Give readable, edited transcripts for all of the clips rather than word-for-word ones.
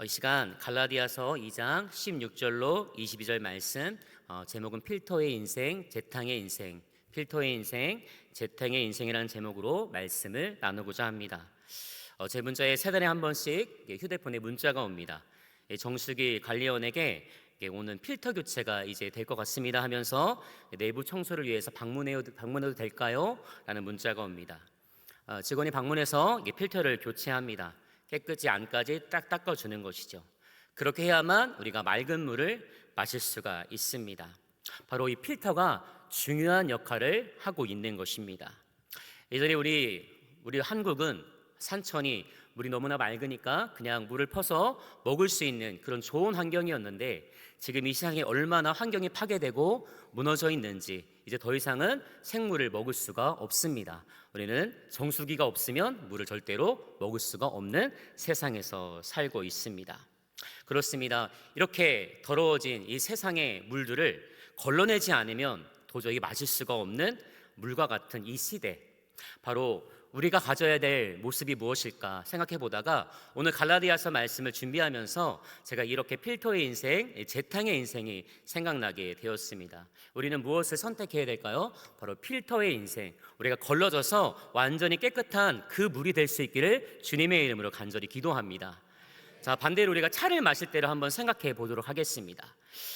이 시간 갈라디아서 2장 16절로 22절 말씀, 제목은 필터의 인생, 재탕의 인생, 필터의 인생, 재탕의 인생이라는 제목으로 말씀을 나누고자 합니다. 제 문자에 세 달에 한 번씩 휴대폰에 문자가 옵니다. 정수기 관리원에게 오는 필터 교체가 이제 될 것 같습니다 하면서 내부 청소를 위해서 방문해도 될까요? 라는 문자가 옵니다. 직원이 방문해서 필터를 교체합니다. 깨끗이 안까지 딱 닦아주는 것이죠. 그렇게 해야만 우리가 맑은 물을 마실 수가 있습니다. 바로 이 필터가 중요한 역할을 하고 있는 것입니다. 예전에 우리 한국은 산천이 물이 너무나 맑으니까 그냥 물을 퍼서 먹을 수 있는 그런 좋은 환경이었는데, 지금 이 세상에 얼마나 환경이 파괴되고 무너져 있는지 이제 더 이상은 생물을 먹을 수가 없습니다. 우리는 정수기가 없으면 물을 절대로 먹을 수가 없는 세상에서 살고 있습니다. 그렇습니다. 이렇게 더러워진 이 세상의 물들을 걸러내지 않으면 도저히 마실 수가 없는 물과 같은 이 시대, 바로 우리가 가져야 될 모습이 무엇일까 생각해 보다가 오늘 갈라디아서 말씀을 준비하면서 제가 이렇게 필터의 인생, 재탕의 인생이 생각나게 되었습니다. 우리는 무엇을 선택해야 될까요? 바로 필터의 인생, 우리가 걸러져서 완전히 깨끗한 그 물이 될 수 있기를 주님의 이름으로 간절히 기도합니다. 자, 반대로 우리가 차를 마실 때를 한번 생각해 보도록 하겠습니다.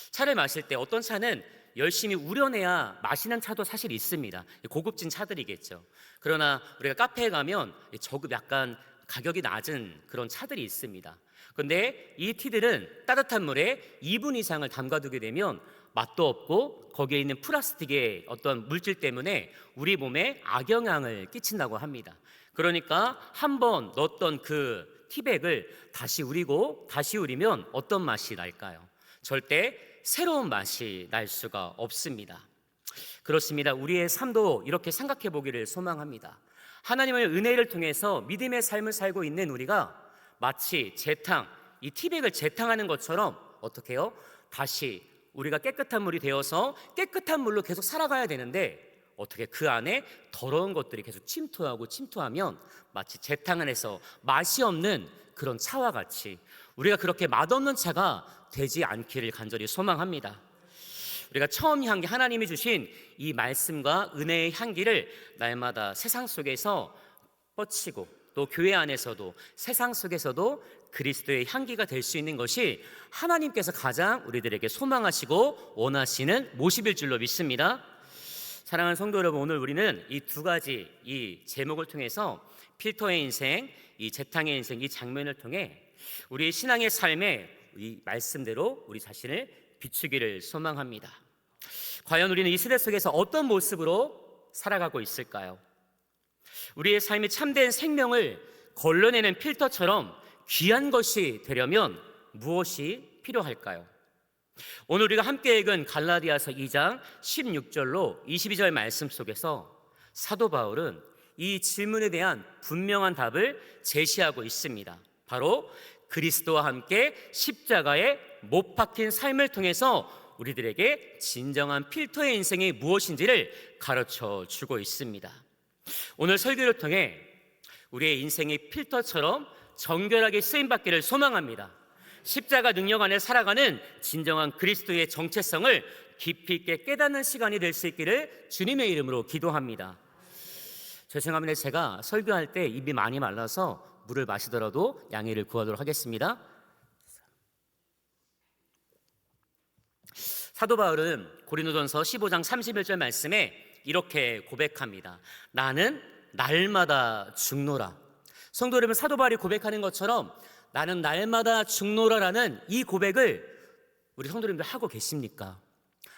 차를 마실 때 어떤 차는 열심히 우려내야 마시는 차도 사실 있습니다. 고급진 차들이겠죠. 그러나 우리가 카페에 가면 저급 약간 가격이 낮은 그런 차들이 있습니다. 그런데 이 티들은 따뜻한 물에 2분 이상을 담가두게 되면 맛도 없고 거기에 있는 플라스틱의 어떤 물질 때문에 우리 몸에 악영향을 끼친다고 합니다. 그러니까 한번 넣었던 그 티백을 다시 우리면 어떤 맛이 날까요? 절대 새로운 맛이 날 수가 없습니다. 그렇습니다. 우리의 삶도 이렇게 생각해 보기를 소망합니다. 하나님의 은혜를 통해서 믿음의 삶을 살고 있는 우리가 마치 재탕, 이 티백을 재탕하는 것처럼 어떻게 해요? 다시 우리가 깨끗한 물이 되어서 깨끗한 물로 계속 살아가야 되는데, 어떻게 그 안에 더러운 것들이 계속 침투하면 마치 재탕 안에서 맛이 없는 그런 차와 같이 우리가 그렇게 맛없는 차가 되지 않기를 간절히 소망합니다. 우리가 처음 향기, 하나님이 주신 이 말씀과 은혜의 향기를 날마다 세상 속에서 뻗치고 또 교회 안에서도 세상 속에서도 그리스도의 향기가 될 수 있는 것이 하나님께서 가장 우리들에게 소망하시고 원하시는 모습일 줄로 믿습니다. 사랑하는 성도 여러분, 오늘 우리는 이 두 가지 이 제목을 통해서 필터의 인생, 이 재탕의 인생, 이 장면을 통해 우리 신앙의 삶에 이 말씀대로 우리 자신을 비추기를 소망합니다. 과연 우리는 이 시대 속에서 어떤 모습으로 살아가고 있을까요? 우리의 삶이 참된 생명을 걸러내는 필터처럼 귀한 것이 되려면 무엇이 필요할까요? 오늘 우리가 함께 읽은 갈라디아서 2장 16절로 22절 말씀 속에서 사도 바울은 이 질문에 대한 분명한 답을 제시하고 있습니다. 바로 그리스도와 함께 십자가에 못 박힌 삶을 통해서 우리들에게 진정한 필터의 인생이 무엇인지를 가르쳐 주고 있습니다. 오늘 설교를 통해 우리의 인생이 필터처럼 정결하게 쓰임받기를 소망합니다. 십자가 능력 안에 살아가는 진정한 그리스도의 정체성을 깊이 있게 깨닫는 시간이 될 수 있기를 주님의 이름으로 기도합니다. 죄송합니다. 제가 설교할 때 입이 많이 말라서 물을 마시더라도 양해를 구하도록 하겠습니다. 사도 바울은 고린도전서 15장 31절 말씀에 이렇게 고백합니다. 나는 날마다 죽노라. 성도 여러분, 사도 바울이 고백하는 것처럼 나는 날마다 죽노라라는 이 고백을 우리 성도님들 하고 계십니까?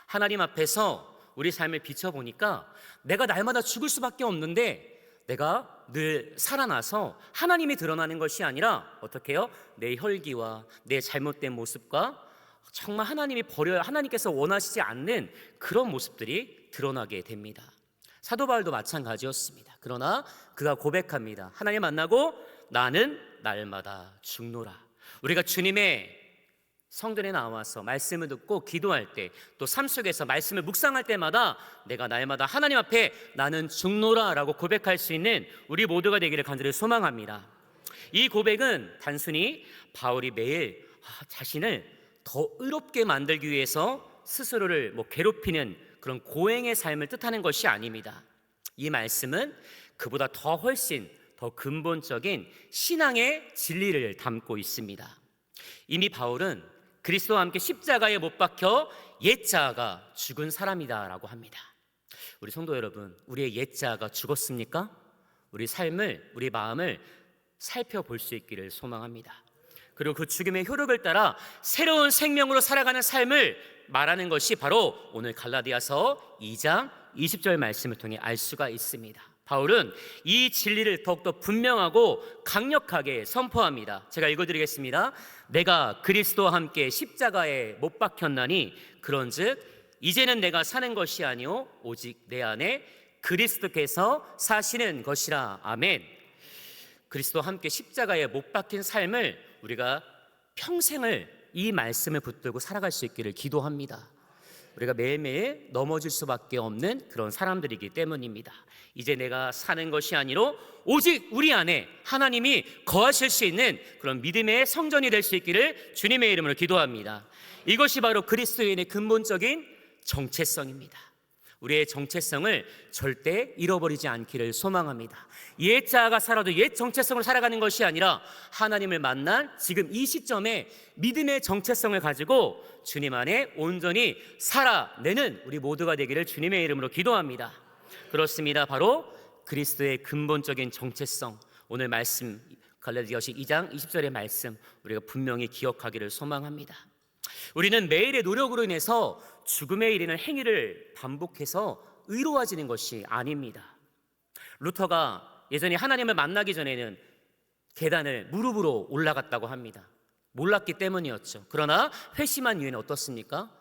하나님 앞에서 우리 삶을 비춰보니까 내가 날마다 죽을 수밖에 없는데 내가 늘 살아나서 하나님이 드러나는 것이 아니라 어떻게 해요? 내 혈기와 내 잘못된 모습과 정말 하나님께서 원하시지 않는 그런 모습들이 드러나게 됩니다. 사도 바울도 마찬가지였습니다. 그러나 그가 고백합니다. 하나님 만나고 나는 날마다 죽노라. 우리가 주님의 성전에 나와서 말씀을 듣고 기도할 때, 또 삶 속에서 말씀을 묵상할 때마다 내가 날마다 하나님 앞에 나는 죽노라 라고 고백할 수 있는 우리 모두가 되기를 간절히 소망합니다. 이 고백은 단순히 바울이 매일 자신을 더 의롭게 만들기 위해서 스스로를 괴롭히는 그런 고행의 삶을 뜻하는 것이 아닙니다. 이 말씀은 그보다 더 훨씬 더 근본적인 신앙의 진리를 담고 있습니다. 이미 바울은 그리스도와 함께 십자가에 못 박혀 옛자아가 죽은 사람이다라고 합니다. 우리 성도 여러분, 우리의 옛자아가 죽었습니까? 우리 삶을, 우리 마음을 살펴볼 수 있기를 소망합니다. 그리고 그 죽음의 효력을 따라 새로운 생명으로 살아가는 삶을 말하는 것이 바로 오늘 갈라디아서 2장 20절 말씀을 통해 알 수가 있습니다. 바울은 이 진리를 더욱더 분명하고 강력하게 선포합니다. 제가 읽어드리겠습니다. 내가 그리스도와 함께 십자가에 못 박혔나니 그런즉 이제는 내가 사는 것이 아니요 오직 내 안에 그리스도께서 사시는 것이라. 아멘. 그리스도와 함께 십자가에 못 박힌 삶을 우리가 평생을 이 말씀을 붙들고 살아갈 수 있기를 기도합니다. 우리가 매일매일 넘어질 수밖에 없는 그런 사람들이기 때문입니다. 이제 내가 사는 것이 아니로 오직 우리 안에 하나님이 거하실 수 있는 그런 믿음의 성전이 될 수 있기를 주님의 이름으로 기도합니다. 이것이 바로 그리스도인의 근본적인 정체성입니다. 우리의 정체성을 절대 잃어버리지 않기를 소망합니다. 옛 자아가 살아도 옛 정체성을 살아가는 것이 아니라 하나님을 만난 지금 이 시점에 믿음의 정체성을 가지고 주님 안에 온전히 살아내는 우리 모두가 되기를 주님의 이름으로 기도합니다. 그렇습니다. 바로 그리스도의 근본적인 정체성, 오늘 말씀 갈라디아서 2장 20절의 말씀 우리가 분명히 기억하기를 소망합니다. 우리는 매일의 노력으로 인해서 죽음에 이르는 행위를 반복해서 의로워지는 것이 아닙니다. 루터가 예전에 하나님을 만나기 전에는 계단을 무릎으로 올라갔다고 합니다. 몰랐기 때문이었죠. 그러나 회심한 이유는 어떻습니까?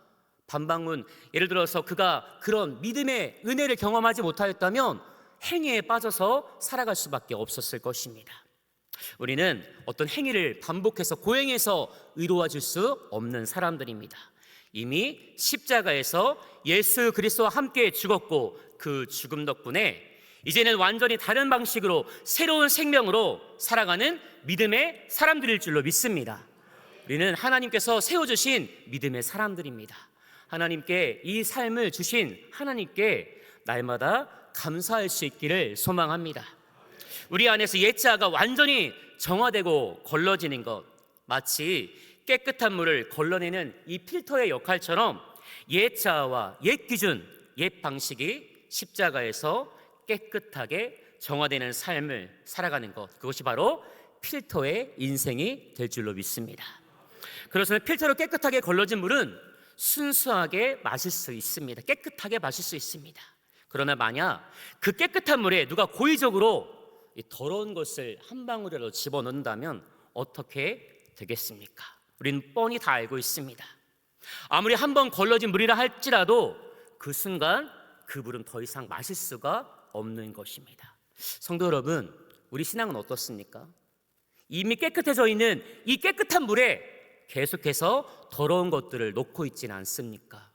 반박문, 예를 들어서 그가 그런 믿음의 은혜를 경험하지 못하였다면 행위에 빠져서 살아갈 수밖에 없었을 것입니다. 우리는 어떤 행위를 반복해서 고행해서 의로워질 수 없는 사람들입니다. 이미 십자가에서 예수 그리스도와 함께 죽었고 그 죽음 덕분에 이제는 완전히 다른 방식으로 새로운 생명으로 살아가는 믿음의 사람들일 줄로 믿습니다. 우리는 하나님께서 세워주신 믿음의 사람들입니다. 하나님께 이 삶을 주신 하나님께 날마다 감사할 수 있기를 소망합니다. 우리 안에서 옛자아가 완전히 정화되고 걸러지는 것, 마치 깨끗한 물을 걸러내는 이 필터의 역할처럼 옛자아와 옛 기준, 옛 방식이 십자가에서 깨끗하게 정화되는 삶을 살아가는 것, 그것이 바로 필터의 인생이 될 줄로 믿습니다. 그래서 필터로 깨끗하게 걸러진 물은 순수하게 마실 수 있습니다. 깨끗하게 마실 수 있습니다. 그러나 만약 그 깨끗한 물에 누가 고의적으로 이 더러운 것을 한 방울이라도 집어넣는다면 어떻게 되겠습니까? 우리는 뻔히 다 알고 있습니다. 아무리 한 번 걸러진 물이라 할지라도 그 순간 그 물은 더 이상 마실 수가 없는 것입니다. 성도 여러분, 우리 신앙은 어떻습니까? 이미 깨끗해져 있는 이 깨끗한 물에 계속해서 더러운 것들을 놓고 있지는 않습니까?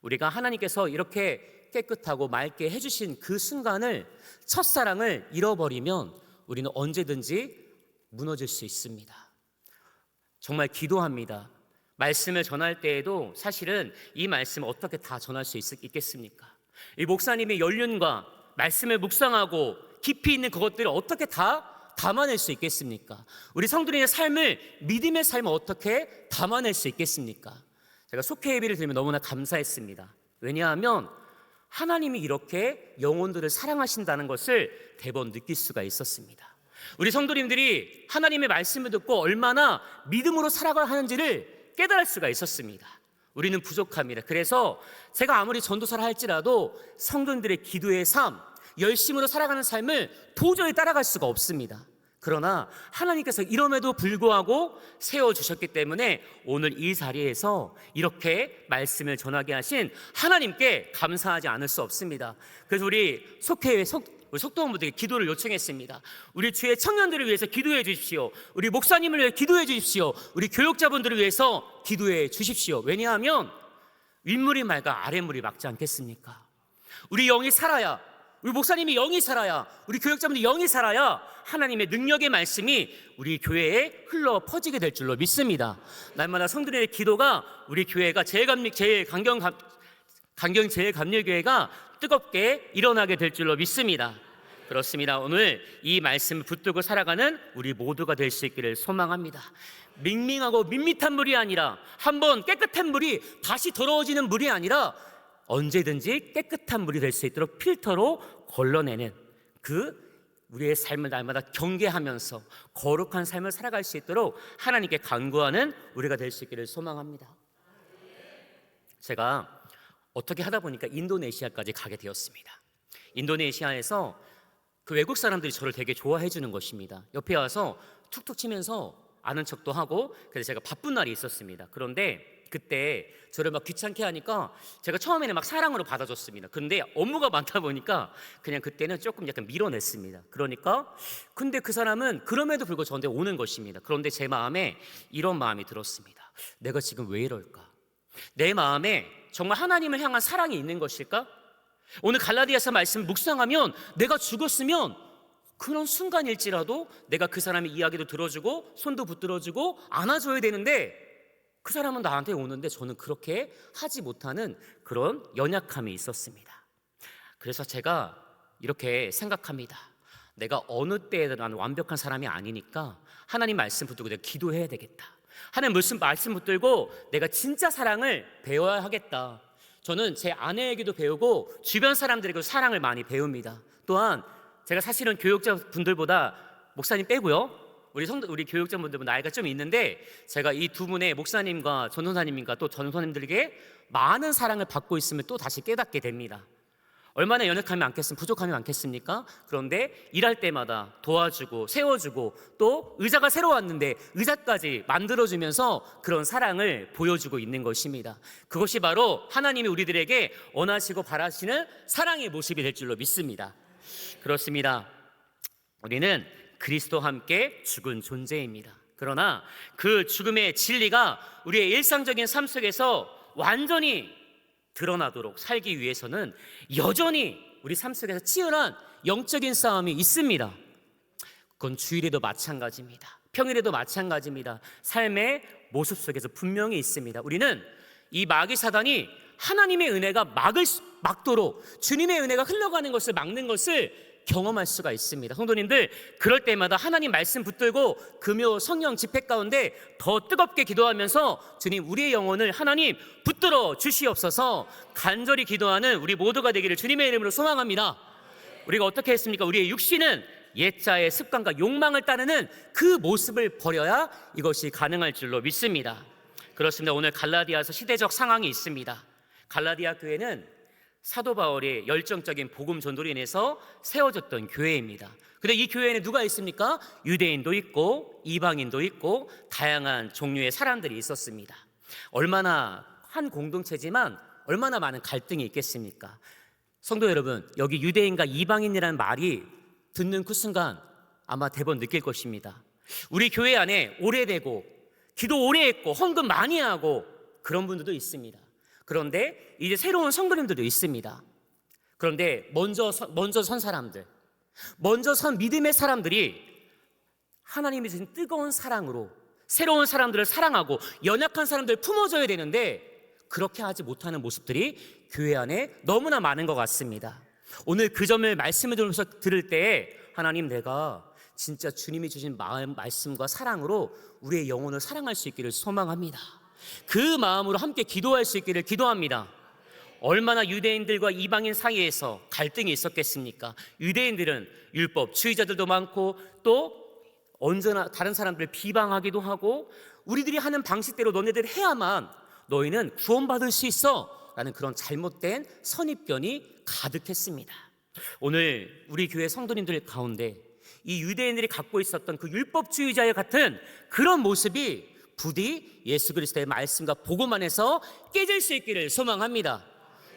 우리가 하나님께서 이렇게 깨끗하고 맑게 해주신 그 순간을, 첫사랑을 잃어버리면 우리는 언제든지 무너질 수 있습니다. 정말 기도합니다. 말씀을 전할 때에도 사실은 이 말씀을 어떻게 다 전할 수 있겠습니까? 이 목사님의 연륜과 말씀을 묵상하고 깊이 있는 그것들을 어떻게 다 담아낼 수 있겠습니까? 우리 성도님의 삶을, 믿음의 삶을 어떻게 담아낼 수 있겠습니까? 제가 속회 예배를 드리면 너무나 감사했습니다. 왜냐하면 하나님이 이렇게 영혼들을 사랑하신다는 것을 대번 느낄 수가 있었습니다. 우리 성도님들이 하나님의 말씀을 듣고 얼마나 믿음으로 살아가야 하는지를 깨달을 수가 있었습니다. 우리는 부족합니다. 그래서 제가 아무리 전도사를 할지라도 성도님들의 기도의 삶, 열심으로 살아가는 삶을 도저히 따라갈 수가 없습니다. 그러나 하나님께서 이럼에도 불구하고 세워주셨기 때문에 오늘 이 자리에서 이렇게 말씀을 전하게 하신 하나님께 감사하지 않을 수 없습니다. 그래서 우리 속회의 속도원분들에게 기도를 요청했습니다. 우리 주의 청년들을 위해서 기도해 주십시오. 우리 목사님을 위해 기도해 주십시오. 우리 교육자분들을 위해서 기도해 주십시오. 왜냐하면 윗물이 맑아 아랫물이 맑지 않겠습니까? 우리 영이 살아야 우리 목사님이 영이 살아야, 우리 교역자분들이 영이 살아야 하나님의 능력의 말씀이 우리 교회에 흘러 퍼지게 될 줄로 믿습니다. 날마다 성도들의 기도가 우리 교회가 제일감리교회가 뜨겁게 일어나게 될 줄로 믿습니다. 그렇습니다. 오늘 이 말씀을 붙들고 살아가는 우리 모두가 될 수 있기를 소망합니다. 밍밍하고 밋밋한 물이 아니라, 한번 깨끗한 물이 다시 더러워지는 물이 아니라 언제든지 깨끗한 물이 될 수 있도록 필터로 걸러내는 우리의 삶을 날마다 경계하면서 거룩한 삶을 살아갈 수 있도록 하나님께 간구하는 우리가 될 수 있기를 소망합니다. 제가 어떻게 하다 보니까 인도네시아까지 가게 되었습니다. 인도네시아에서 그 외국 사람들이 저를 되게 좋아해 주는 것입니다. 옆에 와서 툭툭 치면서 아는 척도 하고, 그래서 제가 바쁜 날이 있었습니다. 그런데 그때 저를 막 귀찮게 하니까 제가 처음에는 막 사랑으로 받아줬습니다. 그런데 업무가 많다 보니까 그냥 그때는 조금 약간 밀어냈습니다. 그러니까 근데 그 사람은 그럼에도 불구하고 저한테 오는 것입니다. 그런데 제 마음에 이런 마음이 들었습니다. 내가 지금 왜 이럴까? 내 마음에 정말 하나님을 향한 사랑이 있는 것일까? 오늘 갈라디아서 말씀 묵상하면 내가 죽었으면 그런 순간일지라도 내가 그 사람의 이야기도 들어주고 손도 붙들어주고 안아줘야 되는데 그 사람은 나한테 오는데 저는 그렇게 하지 못하는 그런 연약함이 있었습니다. 그래서 제가 이렇게 생각합니다. 내가 어느 때에도 나는 완벽한 사람이 아니니까 하나님 말씀 붙들고 내가 기도해야 되겠다. 하나님 말씀 붙들고 내가 진짜 사랑을 배워야 하겠다. 저는 제 아내에게도 배우고 주변 사람들에게도 사랑을 많이 배웁니다. 또한 제가 사실은 교육자분들보다, 목사님 빼고요, 우리 교육자분들보다 나이가 좀 있는데 제가 이 두 분의 목사님과 전도사님과 또 전도사님들에게 많은 사랑을 받고 있음을 또 다시 깨닫게 됩니다. 얼마나 연약함이 많겠습니까? 부족함이 많겠습니까? 그런데 일할 때마다 도와주고 세워주고, 또 의자가 새로 왔는데 의자까지 만들어주면서 그런 사랑을 보여주고 있는 것입니다. 그것이 바로 하나님이 우리들에게 원하시고 바라시는 사랑의 모습이 될 줄로 믿습니다. 그렇습니다. 우리는 그리스도와 함께 죽은 존재입니다. 그러나 그 죽음의 진리가 우리의 일상적인 삶 속에서 완전히 드러나도록 살기 위해서는 여전히 우리 삶 속에서 치열한 영적인 싸움이 있습니다. 그건 주일에도 마찬가지입니다. 평일에도 마찬가지입니다. 삶의 모습 속에서 분명히 있습니다. 우리는 이 마귀 사단이 하나님의 은혜가 막도록 주님의 은혜가 흘러가는 것을 막는 것을 경험할 수가 있습니다. 성도님들, 그럴 때마다 하나님 말씀 붙들고 금요 성령 집회 가운데 더 뜨겁게 기도하면서 주님, 우리의 영혼을 하나님 붙들어 주시옵소서 간절히 기도하는 우리 모두가 되기를 주님의 이름으로 소망합니다. 우리가 어떻게 했습니까? 우리의 육신은 옛자의 습관과 욕망을 따르는 그 모습을 버려야 이것이 가능할 줄로 믿습니다. 그렇습니다. 오늘 갈라디아서 시대적 상황이 있습니다. 갈라디아 교회는 사도 바울의 열정적인 복음 전도로 인해서 세워졌던 교회입니다. 근데 이 교회에는 누가 있습니까? 유대인도 있고 이방인도 있고 다양한 종류의 사람들이 있었습니다. 얼마나 한 공동체지만 얼마나 많은 갈등이 있겠습니까? 성도 여러분, 여기 유대인과 이방인이라는 말이 듣는 그 순간 아마 대번 느낄 것입니다. 우리 교회 안에 오래되고 기도 오래 했고 헌금 많이 하고 그런 분들도 있습니다. 그런데 이제 새로운 성도님들도 있습니다. 그런데 먼저 선 사람들, 먼저 선 믿음의 사람들이 하나님이 주신 뜨거운 사랑으로 새로운 사람들을 사랑하고 연약한 사람들을 품어줘야 되는데 그렇게 하지 못하는 모습들이 교회 안에 너무나 많은 것 같습니다. 오늘 그 점을 말씀을 들으면서 들을 때 하나님, 내가 진짜 주님이 주신 말씀과 사랑으로 우리의 영혼을 사랑할 수 있기를 소망합니다. 그 마음으로 함께 기도할 수 있기를 기도합니다. 얼마나 유대인들과 이방인 사이에서 갈등이 있었겠습니까? 유대인들은 율법주의자들도 많고 또 언제나 다른 사람들을 비방하기도 하고 우리들이 하는 방식대로 너네들 해야만 너희는 구원받을 수 있어 라는 그런 잘못된 선입견이 가득했습니다. 오늘 우리 교회 성도님들 가운데 이 유대인들이 갖고 있었던 그 율법주의자의 같은 그런 모습이 부디 예수 그리스도의 말씀과 복음 안에서 깨질 수 있기를 소망합니다.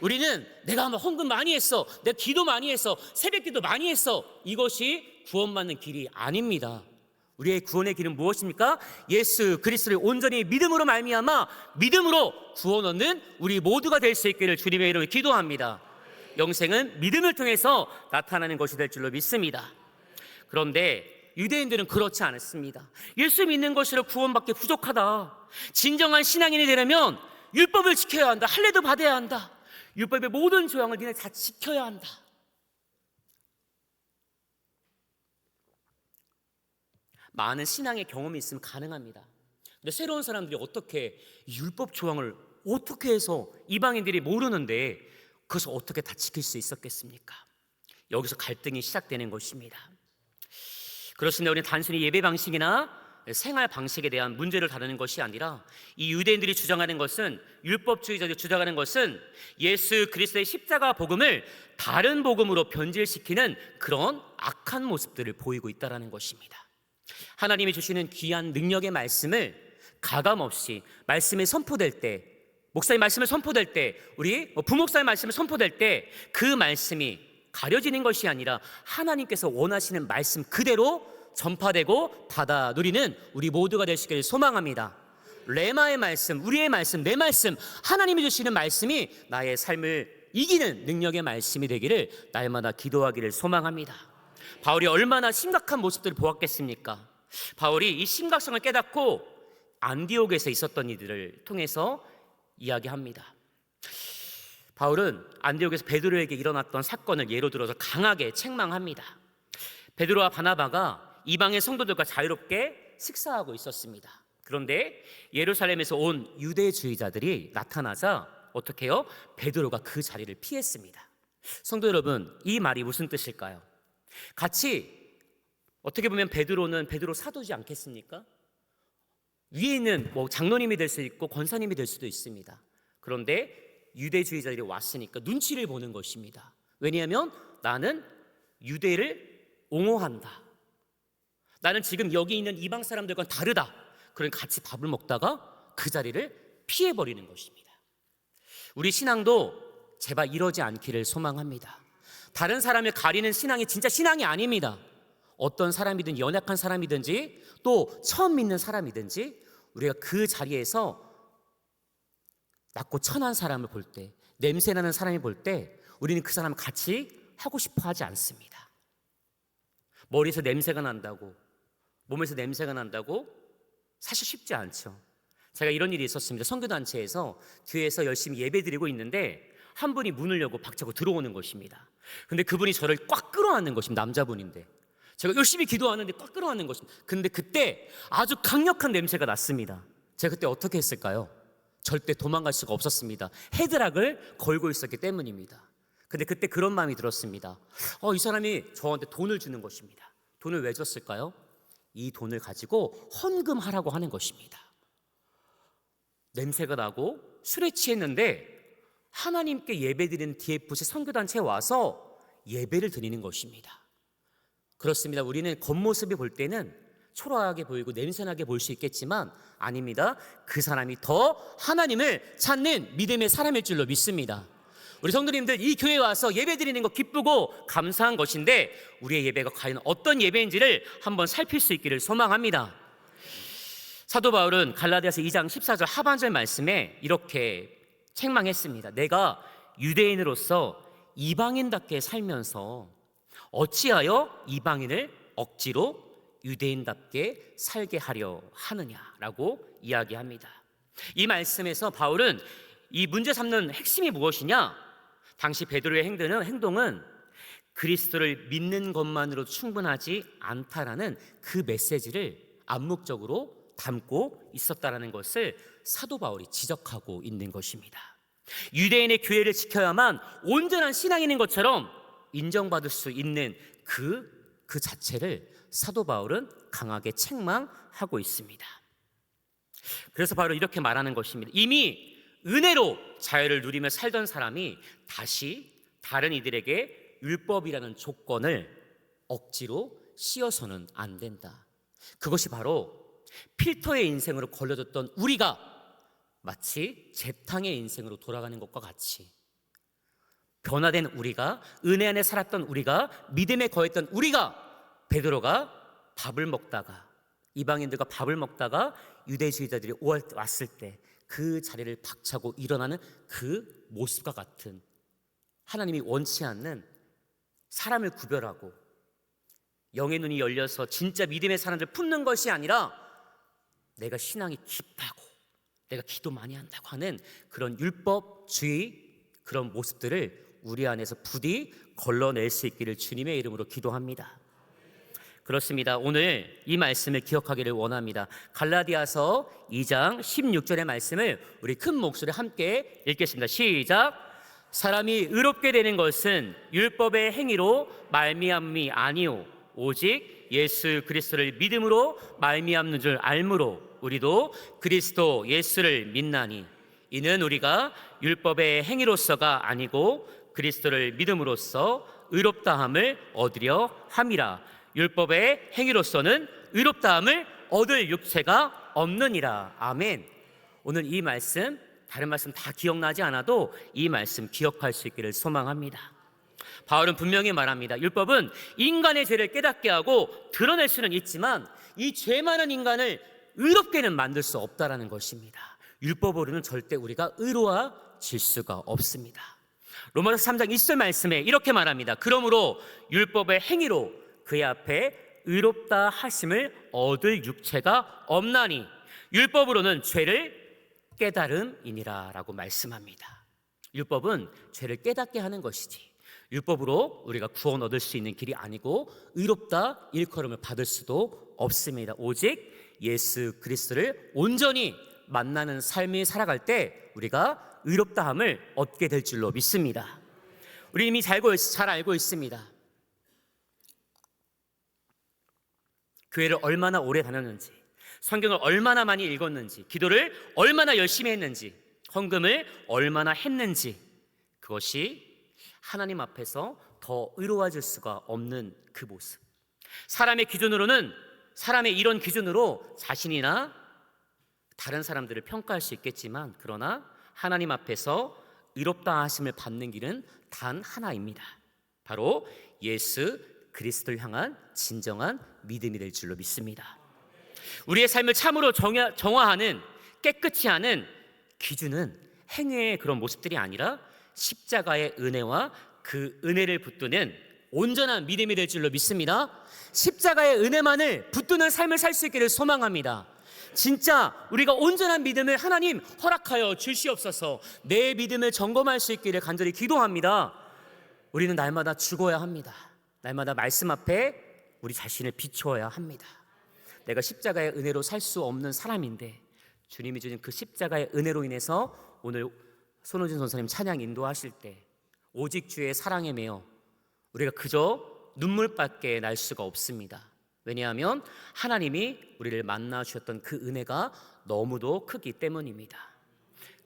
우리는 내가 한번 헌금 많이 했어, 내가 기도 많이 했어, 새벽기도 많이 했어, 이것이 구원받는 길이 아닙니다. 우리의 구원의 길은 무엇입니까? 예수 그리스도를 온전히 믿음으로 말미암아 믿음으로 구원 얻는 우리 모두가 될 수 있기를 주님의 이름으로 기도합니다. 영생은 믿음을 통해서 나타나는 것이 될 줄로 믿습니다. 그런데 유대인들은 그렇지 않았습니다. 예수 믿는 것으로 구원받기 부족하다. 진정한 신앙인이 되려면 율법을 지켜야 한다. 할례도 받아야 한다. 율법의 모든 조항을 니네 다 지켜야 한다. 많은 신앙의 경험이 있으면 가능합니다. 근데 새로운 사람들이 어떻게 율법 조항을 어떻게 해서 이방인들이 모르는데 그것을 어떻게 다 지킬 수 있었겠습니까? 여기서 갈등이 시작되는 것입니다. 그렇습니다. 우리는 단순히 예배 방식이나 생활 방식에 대한 문제를 다루는 것이 아니라 이 유대인들이 주장하는 것은, 율법주의자들이 주장하는 것은 예수 그리스도의 십자가 복음을 다른 복음으로 변질시키는 그런 악한 모습들을 보이고 있다는 것입니다. 하나님이 주시는 귀한 능력의 말씀을 가감없이 말씀이 선포될 때, 목사님 말씀을 선포될 때, 우리 부목사님 말씀을 선포될 때 그 말씀이 가려지는 것이 아니라 하나님께서 원하시는 말씀 그대로 전파되고 받아 누리는 우리 모두가 될 수 있기를 소망합니다. 레마의 말씀, 우리의 말씀, 내 말씀, 하나님이 주시는 말씀이 나의 삶을 이기는 능력의 말씀이 되기를 날마다 기도하기를 소망합니다. 바울이 얼마나 심각한 모습들을 보았겠습니까? 바울이 이 심각성을 깨닫고 안디옥에서 있었던 일들을 통해서 이야기합니다. 바울은 안디옥에서 베드로에게 일어났던 사건을 예로 들어서 강하게 책망합니다. 베드로와 바나바가 이방의 성도들과 자유롭게 식사하고 있었습니다. 그런데 예루살렘에서 온 유대주의자들이 나타나자 어떻게 해요? 베드로가 그 자리를 피했습니다. 성도 여러분, 이 말이 무슨 뜻일까요? 같이 어떻게 보면 베드로는 베드로 사도지 않겠습니까? 위에 있는 장로님이 될 수 있고 권사님이 될 수도 있습니다. 그런데 유대주의자들이 왔으니까 눈치를 보는 것입니다. 왜냐하면 나는 유대를 옹호한다. 나는 지금 여기 있는 이방 사람들과는 다르다. 그러니까 같이 밥을 먹다가 그 자리를 피해버리는 것입니다. 우리 신앙도 제발 이러지 않기를 소망합니다. 다른 사람을 가리는 신앙이 진짜 신앙이 아닙니다. 어떤 사람이든 연약한 사람이든지 또 처음 믿는 사람이든지 우리가 그 자리에서 낮고 천한 사람을 볼 때, 냄새나는 사람이 볼 때 우리는 그 사람을 같이 하고 싶어 하지 않습니다. 머리에서 냄새가 난다고, 몸에서 냄새가 난다고 사실 쉽지 않죠. 제가 이런 일이 있었습니다. 선교단체에서 교회에서 열심히 예배드리고 있는데 한 분이 문을 열고 박차고 들어오는 것입니다. 근데 그분이 저를 꽉 끌어안는 것입니다. 남자분인데 제가 열심히 기도하는데 꽉 끌어안는 것입니다. 근데 그때 아주 강력한 냄새가 났습니다. 제가 그때 어떻게 했을까요? 절대 도망갈 수가 없었습니다. 헤드락을 걸고 있었기 때문입니다. 근데 그때 그런 마음이 들었습니다. 이 사람이 저한테 돈을 주는 것입니다. 돈을 왜 줬을까요? 이 돈을 가지고 헌금하라고 하는 것입니다. 냄새가 나고 술에 취했는데 하나님께 예배드리는 DFC 선교단체에 와서 예배를 드리는 것입니다. 그렇습니다. 우리는 겉모습이 볼 때는 초라하게 보이고 냄새나게 보일 수 있겠지만 아닙니다. 그 사람이 더 하나님을 찾는 믿음의 사람일 줄로 믿습니다. 우리 성도님들, 이 교회에 와서 예배드리는 거 기쁘고 감사한 것인데 우리의 예배가 과연 어떤 예배인지를 한번 살필 수 있기를 소망합니다. 사도 바울은 갈라디아서 2장 14절 하반절 말씀에 이렇게 책망했습니다. 내가 유대인으로서 이방인답게 살면서 어찌하여 이방인을 억지로 유대인답게 살게 하려 하느냐라고 이야기합니다. 이 말씀에서 바울은 이 문제 삼는 핵심이 무엇이냐? 당시 베드로의 행동은 그리스도를 믿는 것만으로 충분하지 않다라는 그 메시지를 암묵적으로 담고 있었다라는 것을 사도 바울이 지적하고 있는 것입니다. 유대인의 교회를 지켜야만 온전한 신앙인인 것처럼 인정받을 수 있는 그 자체를 사도 바울은 강하게 책망하고 있습니다. 그래서 바로 이렇게 말하는 것입니다. 이미 은혜로 자유를 누리며 살던 사람이 다시 다른 이들에게 율법이라는 조건을 억지로 씌워서는 안 된다. 그것이 바로 필터의 인생으로 걸려졌던 우리가 마치 재탕의 인생으로 돌아가는 것과 같이 변화된 우리가, 은혜 안에 살았던 우리가, 믿음에 거했던 우리가, 베드로가 밥을 먹다가, 이방인들과 밥을 먹다가 유대주의자들이 왔을 때 그 자리를 박차고 일어나는 그 모습과 같은 하나님이 원치 않는 사람을 구별하고 영의 눈이 열려서 진짜 믿음의 사람들 품는 것이 아니라 내가 신앙이 깊다고 내가 기도 많이 한다고 하는 그런 율법주의 그런 모습들을 우리 안에서 부디 걸러낼 수 있기를 주님의 이름으로 기도합니다. 그렇습니다. 오늘 이 말씀을 기억하기를 원합니다. 갈라디아서 2장 16절의 말씀을 우리 큰 목소리로 함께 읽겠습니다. 시작. 사람이 의롭게 되는 것은 율법의 행위로 말미암음이 아니오 오직 예수 그리스도를 믿음으로 말미암는 줄 알므로 우리도 그리스도 예수를 믿나니 이는 우리가 율법의 행위로서가 아니고 그리스도를 믿음으로써 의롭다함을 얻으려 함이라. 율법의 행위로서는 의롭다함을 얻을 육체가 없느니라. 아멘. 오늘 이 말씀 다른 말씀 다 기억나지 않아도 이 말씀 기억할 수 있기를 소망합니다. 바울은 분명히 말합니다. 율법은 인간의 죄를 깨닫게 하고 드러낼 수는 있지만 이 죄 많은 인간을 의롭게는 만들 수 없다라는 것입니다. 율법으로는 절대 우리가 의로워질 수가 없습니다. 로마서 3장 20절 말씀에 이렇게 말합니다. 그러므로 율법의 행위로 그의 앞에 의롭다 하심을 얻을 육체가 없나니 율법으로는 죄를 깨달음이니라 라고 말씀합니다. 율법은 죄를 깨닫게 하는 것이지 율법으로 우리가 구원 얻을 수 있는 길이 아니고 의롭다 일컬음을 받을 수도 없습니다. 오직 예수 그리스도를 온전히 만나는 삶을 살아갈 때 우리가 의롭다함을 얻게 될 줄로 믿습니다. 우리 이미 잘 알고 있습니다. 교회를 얼마나 오래 다녔는지, 성경을 얼마나 많이 읽었는지, 기도를 얼마나 열심히 했는지, 헌금을 얼마나 했는지, 그것이 하나님 앞에서 더 의로워질 수가 없는 그 모습. 사람의 기준으로는, 사람의 이런 기준으로 자신이나 다른 사람들을 평가할 수 있겠지만, 그러나 하나님 앞에서 의롭다 하심을 받는 길은 단 하나입니다. 바로 예수 그리스도를 향한 진정한 믿음이 될 줄로 믿습니다. 우리의 삶을 참으로 정화하는, 깨끗이 하는 기준은 행위의 그런 모습들이 아니라 십자가의 은혜와 그 은혜를 붙드는 온전한 믿음이 될 줄로 믿습니다. 십자가의 은혜만을 붙드는 삶을 살 수 있기를 소망합니다. 진짜 우리가 온전한 믿음을 하나님 허락하여 주시옵소서. 내 믿음을 점검할 수 있기를 간절히 기도합니다. 우리는 날마다 죽어야 합니다. 날마다 말씀 앞에 우리 자신을 비추어야 합니다. 내가 십자가의 은혜로 살 수 없는 사람인데 주님이 주신 그 십자가의 은혜로 인해서 오늘 손호진 선생님 찬양 인도하실 때 오직 주의 사랑에 매여 우리가 그저 눈물밖에 날 수가 없습니다. 왜냐하면 하나님이 우리를 만나 주셨던 그 은혜가 너무도 크기 때문입니다.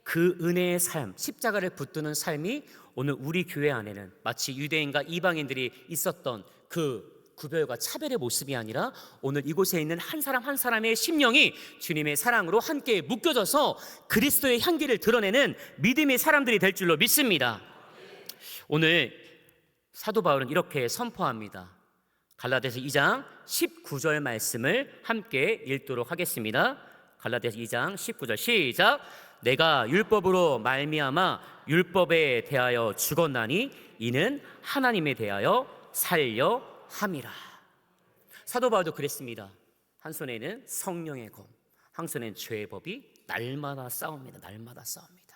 그 은혜의 삶, 십자가를 붙드는 삶이 오늘 우리 교회 안에는 마치 유대인과 이방인들이 있었던 그 구별과 차별의 모습이 아니라 오늘 이곳에 있는 한 사람 한 사람의 심령이 주님의 사랑으로 함께 묶여져서 그리스도의 향기를 드러내는 믿음의 사람들이 될 줄로 믿습니다. 오늘 사도 바울은 이렇게 선포합니다. 갈라디아서 2장 19절 말씀을 함께 읽도록 하겠습니다. 갈라디아서 2장 19절 시작. 내가 율법으로 말미암아 율법에 대하여 죽었나니 이는 하나님에 대하여 살려 함이라. 사도 바울도 그랬습니다. 한 손에는 성령의 검, 한 손에는 죄의 법이 날마다 싸웁니다. 날마다 싸웁니다.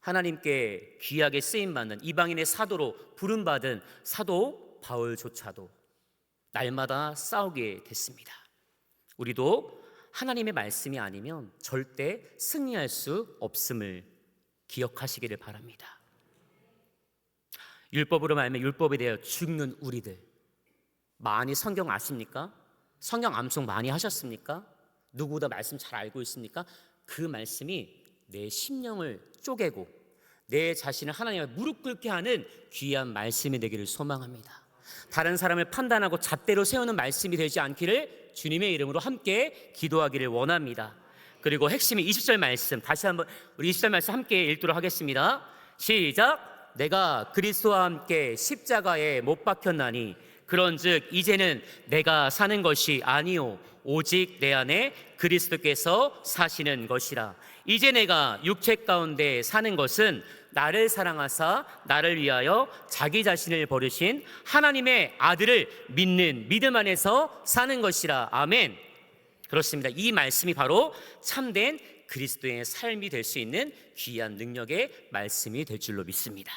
하나님께 귀하게 쓰임받는 이방인의 사도로 부름받은 사도 바울조차도 날마다 싸우게 됐습니다. 우리도 하나님의 말씀이 아니면 절대 승리할 수 없음을 기억하시기를 바랍니다. 율법으로 말하면 율법에 대하여 죽는 우리들, 많이 성경 아십니까? 성경 암송 많이 하셨습니까? 누구보다 말씀 잘 알고 있습니까? 그 말씀이 내 심령을 쪼개고 내 자신을 하나님 앞에 무릎 꿇게 하는 귀한 말씀이 되기를 소망합니다. 다른 사람을 판단하고 잣대로 세우는 말씀이 되지 않기를 주님의 이름으로 함께 기도하기를 원합니다. 그리고 핵심이 20절 말씀, 다시 한번 우리 20절 말씀 함께 읽도록 하겠습니다. 시작. 내가 그리스도와 함께 십자가에 못 박혔나니 그런즉 이제는 내가 사는 것이 아니요 오직 내 안에 그리스도께서 사시는 것이라. 이제 내가 육체 가운데 사는 것은 나를 사랑하사 나를 위하여 자기 자신을 버리신 하나님의 아들을 믿는 믿음 안에서 사는 것이라. 아멘. 그렇습니다. 이 말씀이 바로 참된 그리스도의 삶이 될 수 있는 귀한 능력의 말씀이 될 줄로 믿습니다.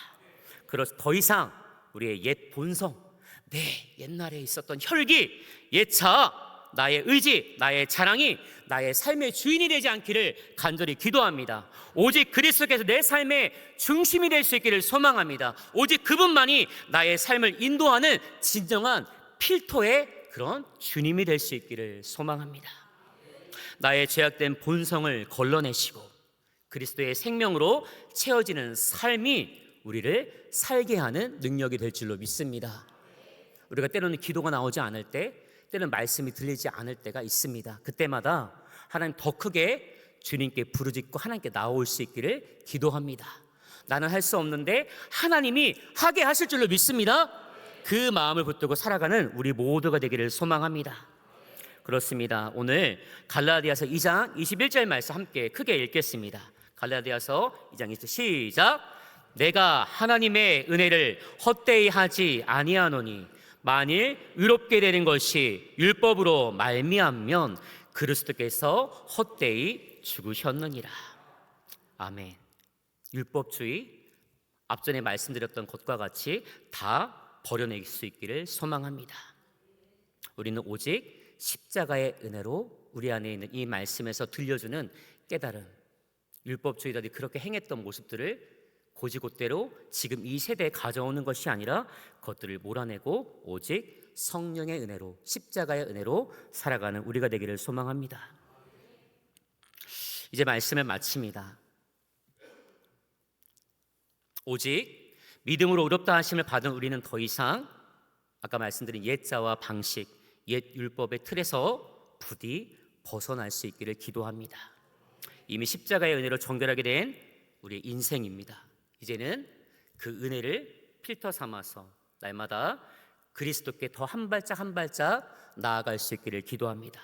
그래서 더 이상 우리의 옛 본성, 내 옛날에 있었던 혈기, 옛자, 나의 의지, 나의 자랑이 나의 삶의 주인이 되지 않기를 간절히 기도합니다. 오직 그리스도께서 내 삶의 중심이 될 수 있기를 소망합니다. 오직 그분만이 나의 삶을 인도하는 진정한 필터의 그런 주님이 될 수 있기를 소망합니다. 나의 죄악된 본성을 걸러내시고 그리스도의 생명으로 채워지는 삶이 우리를 살게 하는 능력이 될 줄로 믿습니다. 우리가 때로는 기도가 나오지 않을 때, 때로는 말씀이 들리지 않을 때가 있습니다. 그때마다 하나님 더 크게 주님께 부르짖고 하나님께 나올 수 있기를 기도합니다. 나는 할 수 없는데 하나님이 하게 하실 줄로 믿습니다. 그 마음을 붙들고 살아가는 우리 모두가 되기를 소망합니다. 그렇습니다. 오늘 갈라디아서 2장 21절 말씀 함께 크게 읽겠습니다. 갈라디아서 2장 21절 시작. 내가 하나님의 은혜를 헛되이 하지 아니하노니 만일 의롭게 되는 것이 율법으로 말미암면 그리스도께서 헛되이 죽으셨느니라. 아멘. 율법주의, 앞전에 말씀드렸던 것과 같이 다 버려낼 수 있기를 소망합니다. 우리는 오직 십자가의 은혜로 우리 안에 있는 이 말씀에서 들려주는 깨달음, 율법주의자들이 그렇게 행했던 모습들을 고지곧대로 지금 이 세대에 가져오는 것이 아니라 그것들을 몰아내고 오직 성령의 은혜로, 십자가의 은혜로 살아가는 우리가 되기를 소망합니다. 이제 말씀을 마칩니다. 오직 믿음으로 의롭다 하심을 받은 우리는 더 이상 아까 말씀드린 옛자와 방식, 옛 율법의 틀에서 부디 벗어날 수 있기를 기도합니다. 이미 십자가의 은혜로 정결하게 된 우리의 인생입니다. 이제는 그 은혜를 필터 삼아서 날마다 그리스도께 더 한 발짝 한 발짝 나아갈 수 있기를 기도합니다.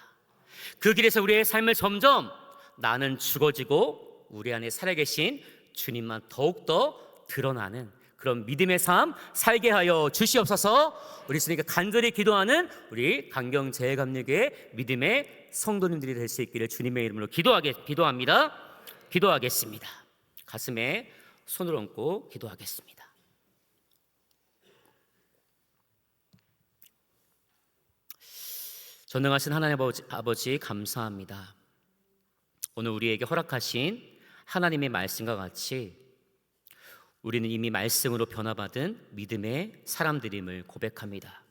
그 길에서 우리의 삶을 점점 나는 죽어지고 우리 안에 살아계신 주님만 더욱더 드러나는 그런 믿음의 삶 살게 하여 주시옵소서. 우리 주님께 간절히 기도하는 우리 강경제일감리교회 믿음의 성도님들이 될 수 있기를 주님의 이름으로 기도합니다. 기도하겠습니다. 가슴에 손을 얹고 기도하겠습니다. 전능하신 하나님 아버지 감사합니다. 오늘 우리에게 허락하신 하나님의 말씀과 같이 우리는 이미 말씀으로 변화받은 믿음의 사람들임을 고백합니다.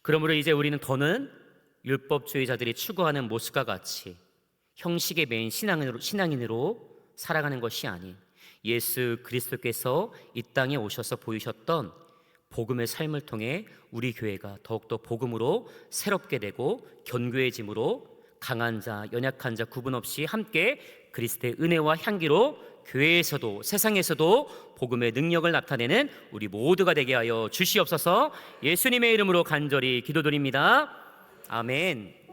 그러므로 이제 우리는 더는 율법주의자들이 추구하는 모습과 같이 형식에 매인 신앙인으로 살아가는 것이 아닌 예수 그리스도께서 이 땅에 오셔서 보이셨던 복음의 삶을 통해 우리 교회가 더욱더 복음으로 새롭게 되고 견고해짐으로 강한 자, 연약한 자 구분 없이 함께 그리스도의 은혜와 향기로 교회에서도 세상에서도 복음의 능력을 나타내는 우리 모두가 되게 하여 주시옵소서. 예수님의 이름으로 간절히 기도드립니다. 아멘.